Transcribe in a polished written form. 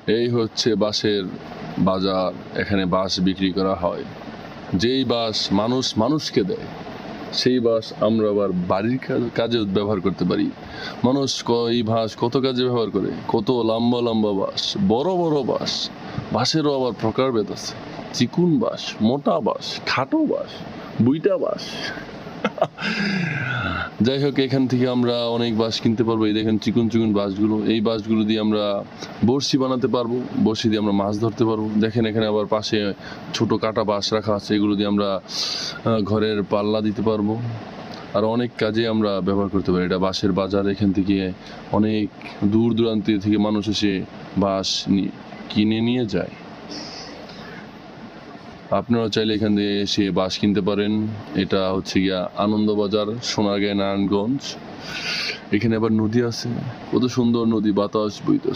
এই হচ্ছে বাঁশের বাজার। এখানে বাঁশ বিক্রি করা হয়। যেই বাঁশ মানুষকে দেয়, সেই বাঁশ আমরা আবার বাড়ির কাজে ব্যবহার করতে পারি। মানুষ এই বাঁশ কত কাজে ব্যবহার করে, কত লম্বা লম্বা বাঁশ, বড় বড় বাঁশ। বাঁশেরও আবার প্রকারভেদ আছে। চিকুন বাঁশ, মোটা বাঁশ, খাটো বাঁশ, বুইটা বাঁশ। যাই হোক, এখান থেকে আমরা অনেক বাঁশ কিনতে পারবো। এই দেখেন চিকুন চিকুন বাঁশগুলো। এই বাঁশগুলো দিয়ে আমরা বড়শি বানাতে পারবো। বড়শি দিয়ে আমরা মাছ ধরতে পারবো। দেখেন এখানে আবার পাশে ছোট কাটা বাঁশ রাখা আছে। এগুলো দিয়ে আমরা ঘরের পাল্লা দিতে পারবো। আর অনেক কাজে আমরা ব্যবহার করতে পারি। এটা বাঁশের বাজার। এখান থেকে অনেক দূর দূরান্ত থেকে মানুষ এসে বাঁশ কিনে নিয়ে যায়। আপনারা চাইলে এখান থেকে এসে বাঁশ কিনতে পারেন। এটা হচ্ছে গিয়া আনন্দবাজার, সোনারগাঁও, নারায়ণগঞ্জ। এখানে আবার নদী আছে, কত সুন্দর নদী, বাতাস বইতেছে।